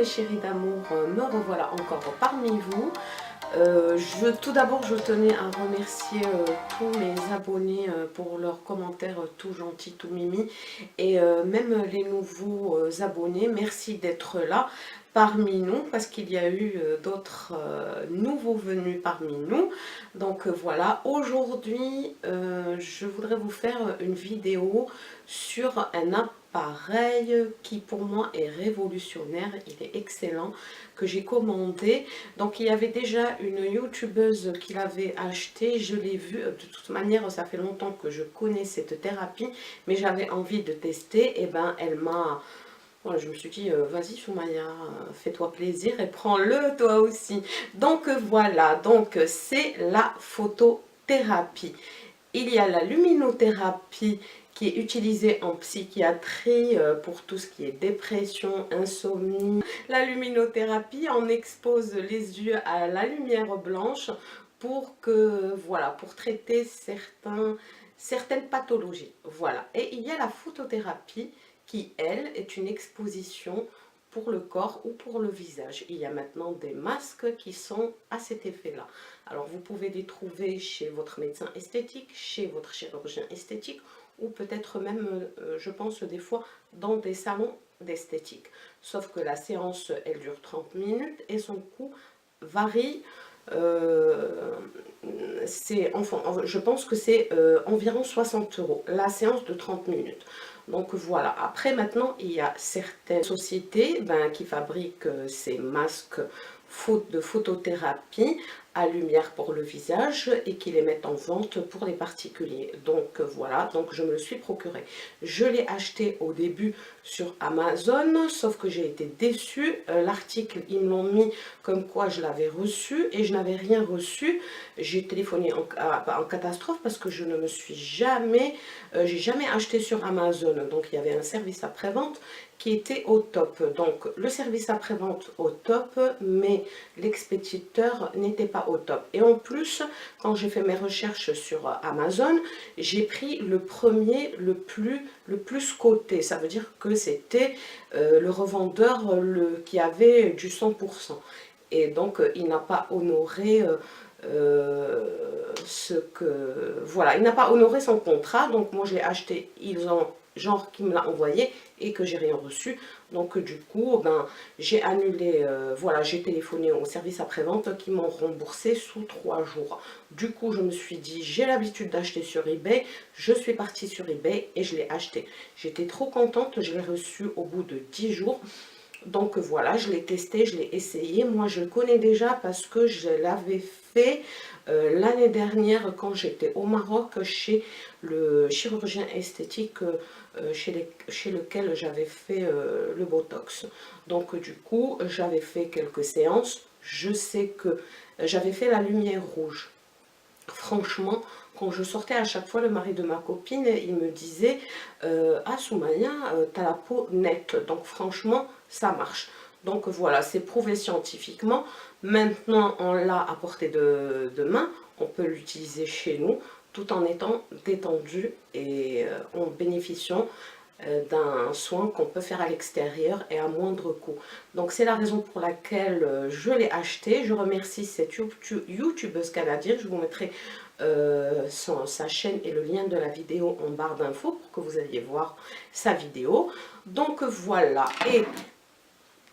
mes chéris d'amour, me revoilà encore parmi vous. Tout d'abord, je tenais à remercier tous mes abonnés pour leurs commentaires tout gentils, tout mimi. Et même les nouveaux abonnés, merci d'être là parmi nous, parce qu'il y a eu d'autres nouveaux venus parmi nous. Donc voilà, aujourd'hui, je voudrais vous faire une vidéo sur un appareil qui pour moi est révolutionnaire, il est excellent, que j'ai commandé. Donc il y avait déjà une youtubeuse qui l'avait acheté, je l'ai vu, de toute manière ça fait longtemps que je connais cette thérapie, mais j'avais envie de tester, et ben elle m'a... Voilà, je me suis dit, vas-y Soumaya, fais-toi plaisir et prends-le toi aussi. Donc voilà, donc c'est la photothérapie. Il y a la luminothérapie qui est utilisée en psychiatrie pour tout ce qui est dépression, insomnie. La luminothérapie, on expose les yeux à la lumière blanche pour que, voilà, pour traiter certaines pathologies. Voilà. Et il y a la photothérapie qui, elle, est une exposition pour le corps ou pour le visage. Il y a maintenant des masques qui sont à cet effet-là. Alors vous pouvez les trouver chez votre médecin esthétique, chez votre chirurgien esthétique, ou peut-être même, je pense des fois, dans des salons d'esthétique. Sauf que la séance, elle dure 30 minutes et son coût varie. Enfin, je pense que c'est environ 60 € la séance de 30 minutes. Donc voilà, après maintenant il y a certaines sociétés qui fabriquent ces masques de photothérapie à lumière pour le visage et qui les mettent en vente pour les particuliers. Donc voilà, donc je me le suis procuré. Je l'ai acheté au début sur Amazon, sauf que j'ai été déçue. L'article, ils me l'ont mis comme quoi je l'avais reçu et je n'avais rien reçu. J'ai téléphoné en catastrophe parce que je ne me suis jamais, j'ai jamais acheté sur Amazon. Donc il y avait un service après-vente qui était au top. Donc le service après-vente au top, mais l'expéditeur n'était pas au top. Et en plus, quand j'ai fait mes recherches sur Amazon, j'ai pris le premier, le plus coté. Ça veut dire que c'était le revendeur qui avait du 100%. Et donc il n'a pas honoré voilà, il n'a pas honoré son contrat. Donc moi je l'ai acheté, ils ont genre qui me l'a envoyé et que j'ai rien reçu. Donc du coup j'ai annulé, voilà, j'ai téléphoné au service après-vente qui m'ont remboursé sous 3 jours. Du coup je me suis dit, j'ai l'habitude d'acheter sur eBay, je suis partie sur eBay et je l'ai acheté. J'étais trop contente, je l'ai reçu au bout de 10 jours. Donc voilà, je l'ai testé, je l'ai essayé. Moi je le connais déjà parce que je l'avais fait l'année dernière quand j'étais au Maroc chez le chirurgien esthétique chez lequel j'avais fait le Botox. Donc du coup j'avais fait quelques séances. Je sais que j'avais fait la lumière rouge. Franchement, quand je sortais à chaque fois, le mari de ma copine, il me disait ah Soumaya, t'as la peau nette. Donc franchement, ça marche. Donc voilà, c'est prouvé scientifiquement. Maintenant, on l'a à portée de main. On peut l'utiliser chez nous tout en étant détendu et en bénéficiant d'un soin qu'on peut faire à l'extérieur et à moindre coût. Donc c'est la raison pour laquelle je l'ai acheté. Je remercie cette youtubeuse canadienne. Je vous mettrai sa chaîne et le lien de la vidéo en barre d'infos pour que vous alliez voir sa vidéo. Donc voilà, et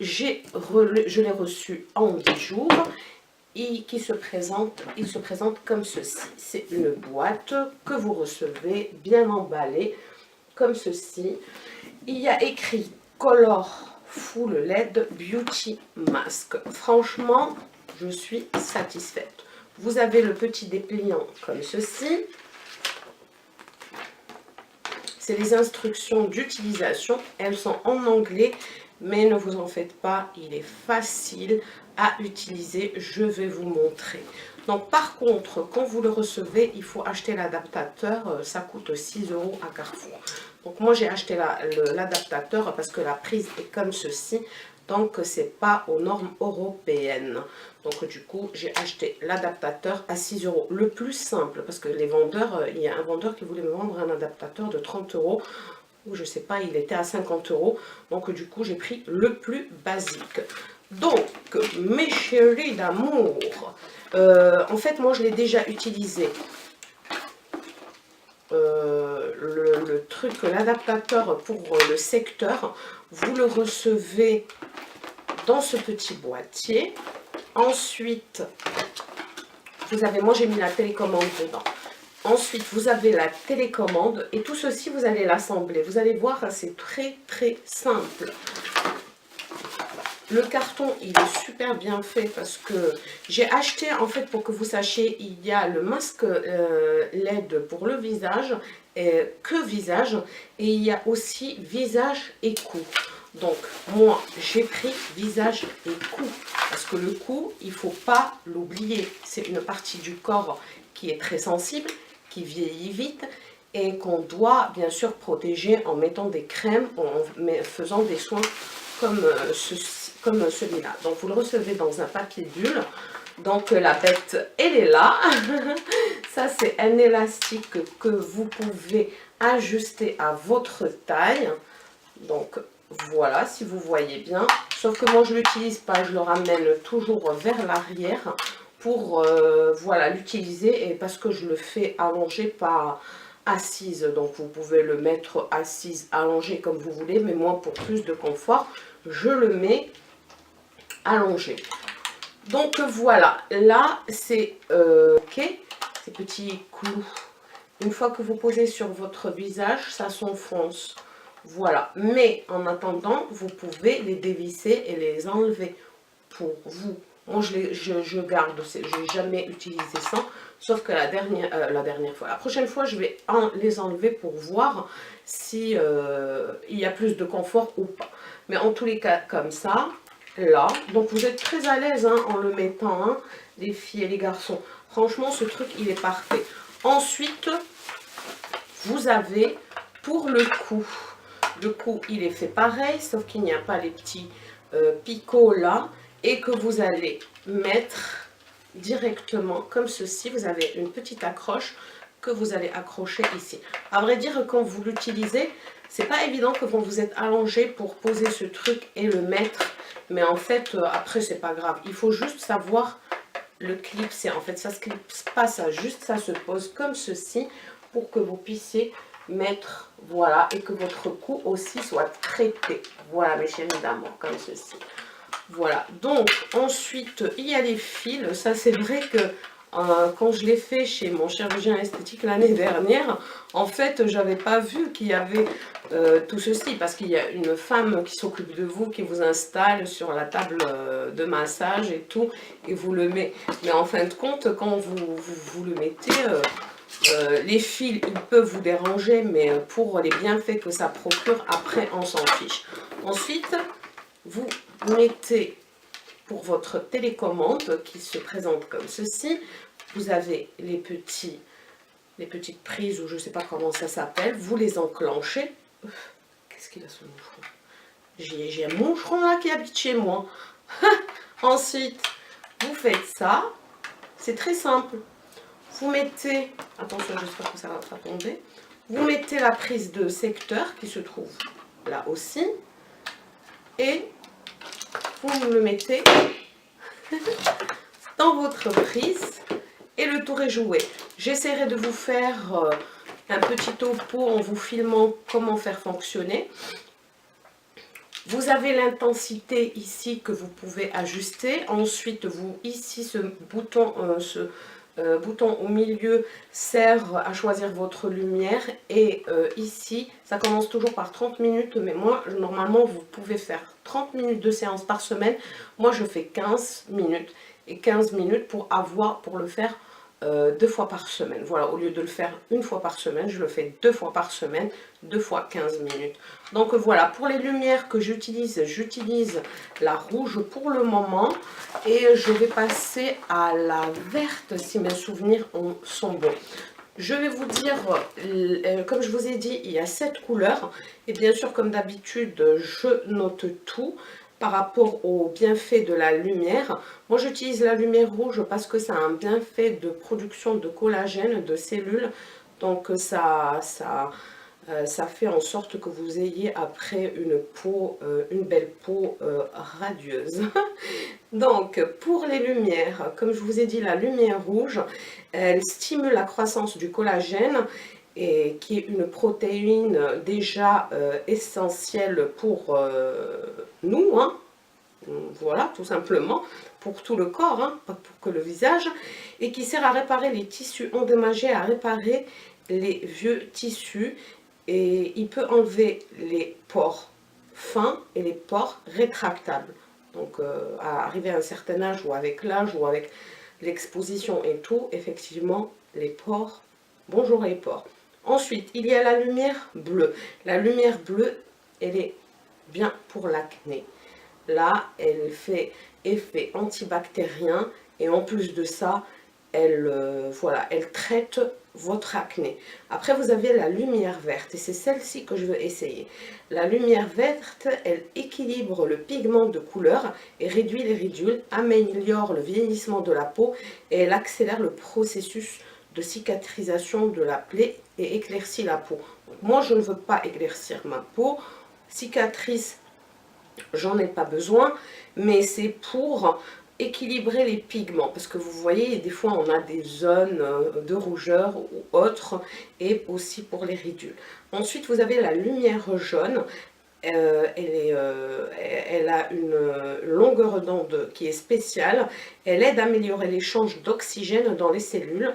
je l'ai reçu en 10 jours. Il se présente comme ceci. C'est une boîte que vous recevez bien emballée comme ceci. Il y a écrit Color Full LED Beauty Mask. Franchement, je suis satisfaite. Vous avez le petit dépliant comme ceci. C'est les instructions d'utilisation. Elles sont en anglais, mais ne vous en faites pas, il est facile à utiliser. Je vais vous montrer. Donc par contre, quand vous le recevez, il faut acheter l'adaptateur. Ça coûte 6 € à Carrefour. Donc moi j'ai acheté l'adaptateur parce que la prise est comme ceci. Donc c'est pas aux normes européennes. Donc du coup j'ai acheté l'adaptateur à 6 €. Le plus simple, parce que les vendeurs, il y a un vendeur qui voulait me vendre un adaptateur de 30 €. ou je sais pas, il était à 50 €. Donc du coup, j'ai pris le plus basique. Donc, mes chéris d'amour, en fait, moi, je l'ai déjà utilisé. Le truc, l'adaptateur pour le secteur, vous le recevez dans ce petit boîtier. Ensuite, vous avez, moi j'ai mis la télécommande dedans. Ensuite, vous avez la télécommande et tout ceci, vous allez l'assembler. Vous allez voir, c'est très très simple. Le carton, il est super bien fait parce que j'ai acheté, en fait, pour que vous sachiez, il y a le masque LED pour le visage, que visage, et il y a aussi visage et cou. Donc, moi, j'ai pris visage et cou, parce que le cou, il ne faut pas l'oublier. C'est une partie du corps qui est très sensible, qui vieillit vite, et qu'on doit, bien sûr, protéger en mettant des crèmes, en faisant des soins comme celui-là. Donc, vous le recevez dans un papier bulle. Donc, la bête, elle est là. Ça, c'est un élastique que vous pouvez ajuster à votre taille. Donc, voilà, si vous voyez bien. Sauf que moi, je ne l'utilise pas. Je le ramène toujours vers l'arrière pour voilà, l'utiliser. Et parce que je le fais allonger, pas assise. Donc, vous pouvez le mettre assise, allongé comme vous voulez. Mais moi, pour plus de confort, je le mets allongé. Donc voilà, là c'est ok, ces petits clous. Une fois que vous posez sur votre visage, ça s'enfonce. Voilà, mais en attendant, vous pouvez les dévisser et les enlever pour vous. Moi je garde, je n'ai jamais utilisé ça, sauf que la dernière fois, la prochaine fois, je vais les enlever pour voir si il y a plus de confort ou pas. Mais en tous les cas, comme ça, là, donc vous êtes très à l'aise hein, en le mettant, hein, les filles et les garçons. Franchement, ce truc, il est parfait. Ensuite, vous avez pour le cou. Le cou, il est fait pareil, sauf qu'il n'y a pas les petits picots là. Et que vous allez mettre directement comme ceci. Vous avez une petite accroche que vous allez accrocher ici. À vrai dire, quand vous l'utilisez, c'est pas évident que quand vous êtes allongé pour poser ce truc et le mettre. Mais en fait, après, c'est pas grave. Il faut juste savoir le clipser. En fait, ça se clipse pas, ça juste, ça se pose comme ceci pour que vous puissiez mettre, voilà, et que votre cou aussi soit traité. Voilà, mes chéris d'amour, comme ceci. Voilà, donc ensuite il y a les fils. Ça c'est vrai que quand je l'ai fait chez mon chirurgien esthétique l'année dernière, en fait j'avais pas vu qu'il y avait tout ceci, parce qu'il y a une femme qui s'occupe de vous, qui vous installe sur la table de massage et tout, et vous le met. Mais en fin de compte, quand vous le mettez, les fils ils peuvent vous déranger, mais pour les bienfaits que ça procure, après on s'en fiche. Ensuite, vous mettez pour votre télécommande qui se présente comme ceci. Vous avez les petites prises, ou je ne sais pas comment ça s'appelle. Vous les enclenchez. Qu'est-ce qu'il a ce moucheron? J'ai un moucheron là qui habite chez moi. Ensuite, vous faites ça. C'est très simple. Vous mettez, attention, j'espère que ça ne va pas tomber. Vous mettez la prise de secteur qui se trouve là aussi. Et vous le mettez dans votre prise et le tour est joué. J'essaierai de vous faire un petit topo en vous filmant comment faire fonctionner. Vous avez l'intensité ici que vous pouvez ajuster. Ensuite, vous ici, ce bouton au milieu sert à choisir votre lumière. Et ici, ça commence toujours par 30 minutes. Mais moi, normalement, vous pouvez faire 30 minutes de séance par semaine. Moi, je fais 15 minutes. Et 15 minutes pour le faire 2 fois par semaine. Voilà, au lieu de le faire une fois par semaine, je le fais 2 fois par semaine, 2 fois 15 minutes. Donc voilà, pour les lumières que j'utilise la rouge pour le moment. Et je vais passer à la verte si mes souvenirs sont bons. Je vais vous dire, comme je vous ai dit, il y a 7 couleurs. Et bien sûr, comme d'habitude, je note tout par rapport au bienfait de la lumière. Moi, j'utilise la lumière rouge parce que ça a un bienfait de production de collagène, de cellules. Donc, ça Ça fait en sorte que vous ayez après une belle peau radieuse. Donc, pour les lumières, comme je vous ai dit, la lumière rouge, elle stimule la croissance du collagène, et qui est une protéine déjà essentielle pour nous, hein. Voilà, tout simplement, pour tout le corps, hein, pas pour que le visage, et qui sert à réparer les tissus endommagés, à réparer les vieux tissus, et il peut enlever les pores fins et les pores rétractables. Donc, à arriver à un certain âge, ou avec l'âge, ou avec l'exposition et tout, effectivement, les pores, bonjour les pores. Ensuite, il y a la lumière bleue. La lumière bleue, elle est bien pour l'acné. Là, elle fait effet antibactérien, et en plus de ça, voilà, elle traite votre acné. Après, vous avez la lumière verte, et c'est celle-ci que je veux essayer. La lumière verte, elle équilibre le pigment de couleur et réduit les ridules, améliore le vieillissement de la peau, et elle accélère le processus de cicatrisation de la plaie et éclaircit la peau. Donc, moi, je ne veux pas éclaircir ma peau. Cicatrice, j'en ai pas besoin, mais c'est pour équilibrer les pigments, parce que vous voyez, des fois on a des zones de rougeur ou autres, et aussi pour les ridules. Ensuite, vous avez la lumière jaune. Elle a une longueur d'onde qui est spéciale. Elle aide à améliorer l'échange d'oxygène dans les cellules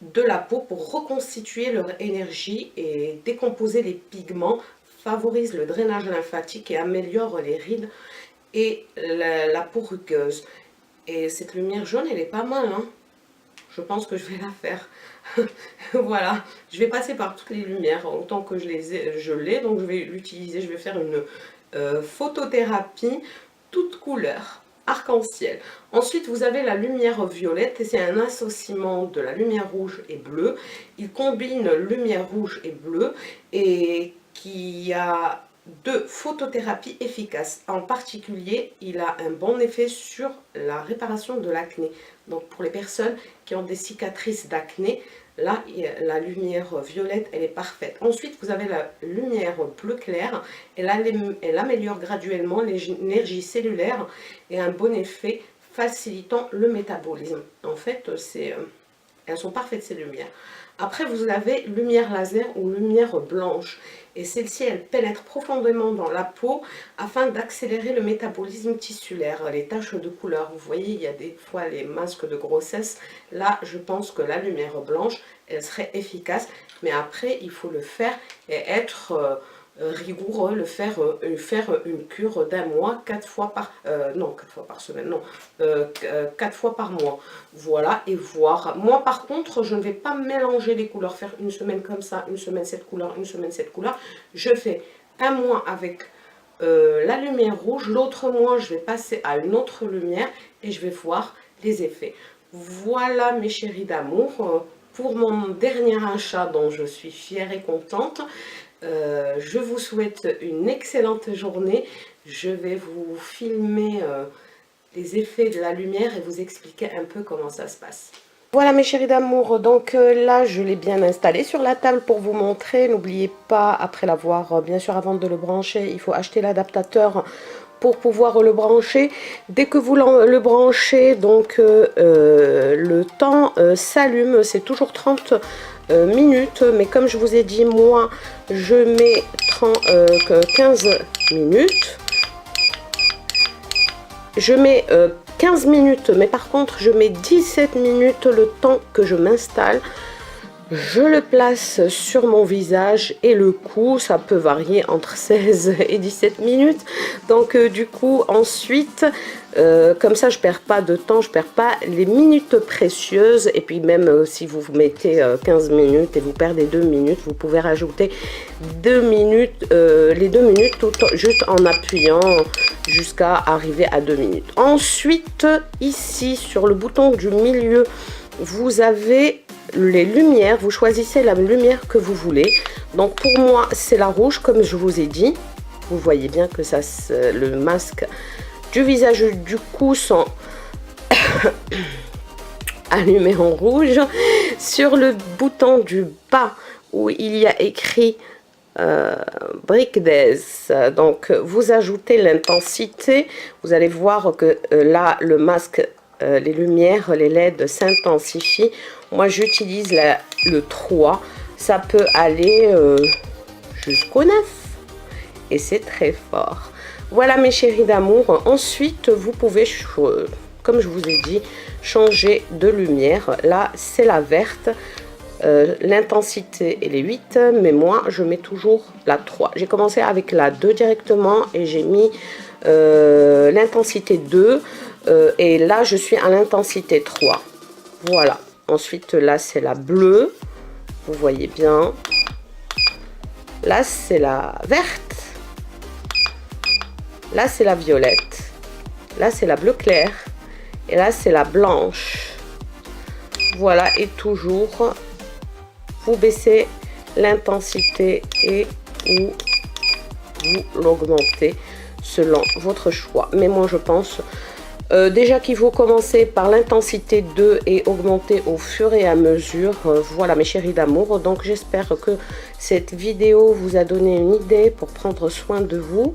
de la peau pour reconstituer leur énergie et décomposer les pigments, favorise le drainage lymphatique et améliore les rides et la peau rugueuse. Et cette lumière jaune, elle est pas mal, hein. Je pense que je vais la faire. Voilà, je vais passer par toutes les lumières autant que je l'ai, donc je vais l'utiliser. Je vais faire une photothérapie toute couleur arc-en-ciel. Ensuite, vous avez la lumière violette, et c'est un associement de la lumière rouge et bleue. Il combine lumière rouge et bleu, et qui a de photothérapie efficace. En particulier, il a un bon effet sur la réparation de l'acné. Donc pour les personnes qui ont des cicatrices d'acné, là, la lumière violette, elle est parfaite. Ensuite, vous avez la lumière bleu clair. Elle améliore graduellement l'énergie cellulaire et un bon effet facilitant le métabolisme. En fait, elles sont parfaites, ces lumières. Après, vous avez lumière laser ou lumière blanche. Et celle-ci, elle pénètre profondément dans la peau afin d'accélérer le métabolisme tissulaire, les taches de couleur. Vous voyez, il y a des fois les masques de grossesse. Là, je pense que la lumière blanche, elle serait efficace. Mais après, il faut le faire et être rigoureux, faire une cure d'un mois, 4 fois par semaine, non, 4 fois par mois. Voilà, et voir. Moi, par contre, je ne vais pas mélanger les couleurs, faire une semaine comme ça, une semaine cette couleur, une semaine cette couleur. Je fais un mois avec la lumière rouge, l'autre mois, je vais passer à une autre lumière et je vais voir les effets. Voilà, mes chéris d'amour, pour mon dernier achat dont je suis fière et contente. Je vous souhaite une excellente journée. Je vais vous filmer les effets de la lumière et vous expliquer un peu comment ça se passe. Voilà mes chéris d'amour, donc là je l'ai bien installé sur la table pour vous montrer. N'oubliez pas, après l'avoir, bien sûr avant de le brancher, il faut acheter l'adaptateur pour pouvoir le brancher. Dès que vous le branchez, donc le temps s'allume, c'est toujours 30 minutes, mais comme je vous ai dit, moi je mets 15 minutes. Je mets 15 minutes, mais par contre je mets 17 minutes le temps que je m'installe. Je le place sur mon visage et le coup, ça peut varier entre 16 et 17 minutes. Donc du coup, ensuite, comme ça je perds pas de temps, je perds pas les minutes précieuses. Et puis même si vous mettez 15 minutes et vous perdez 2 minutes, vous pouvez rajouter 2 minutes, les 2 minutes juste en appuyant jusqu'à arriver à 2 minutes. Ensuite, ici sur le bouton du milieu, vous avez les lumières, vous choisissez la lumière que vous voulez. Donc pour moi c'est la rouge, comme je vous ai dit. Vous voyez bien que ça, le masque du visage du cou sont allumés en rouge. Sur le bouton du bas où il y a écrit briques d'aise. Donc vous ajoutez l'intensité, vous allez voir que là le masque, les lumières, les LED s'intensifient. Moi j'utilise le 3, ça peut aller jusqu'au 9 et c'est très fort. Voilà mes chéris d'amour. Ensuite vous pouvez, comme je vous ai dit, changer de lumière. Là c'est la verte. L'intensité elle est 8, mais moi je mets toujours la 3. J'ai commencé avec la 2 directement et j'ai mis l'intensité 2 et là je suis à l'intensité 3. Voilà. Ensuite là c'est la bleue, vous voyez bien. Là c'est la verte. Là c'est la violette. Là c'est la bleu clair. Et là c'est la blanche. Voilà, et toujours vous baissez l'intensité et ou vous l'augmentez selon votre choix. Mais moi je pense déjà qu'il faut commencer par l'intensité 2 et augmenter au fur et à mesure. Voilà mes chéris d'amour, donc j'espère que cette vidéo vous a donné une idée pour prendre soin de vous.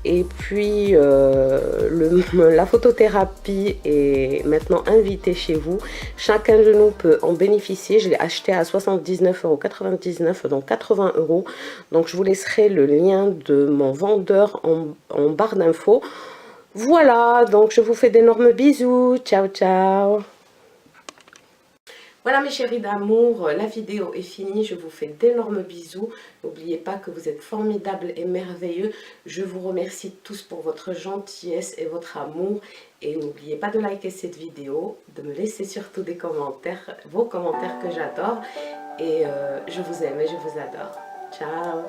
Et puis la photothérapie est maintenant invitée chez vous. Chacun de nous peut en bénéficier. Je l'ai acheté à 79,99 €, donc 80 €. Donc je vous laisserai le lien de mon vendeur en barre d'infos. Voilà, donc je vous fais d'énormes bisous. Ciao, ciao. Voilà mes chéris d'amour, la vidéo est finie. Je vous fais d'énormes bisous. N'oubliez pas que vous êtes formidables et merveilleux. Je vous remercie tous pour votre gentillesse et votre amour. Et n'oubliez pas de liker cette vidéo, de me laisser surtout des commentaires, vos commentaires que j'adore. Et je vous aime et je vous adore. Ciao.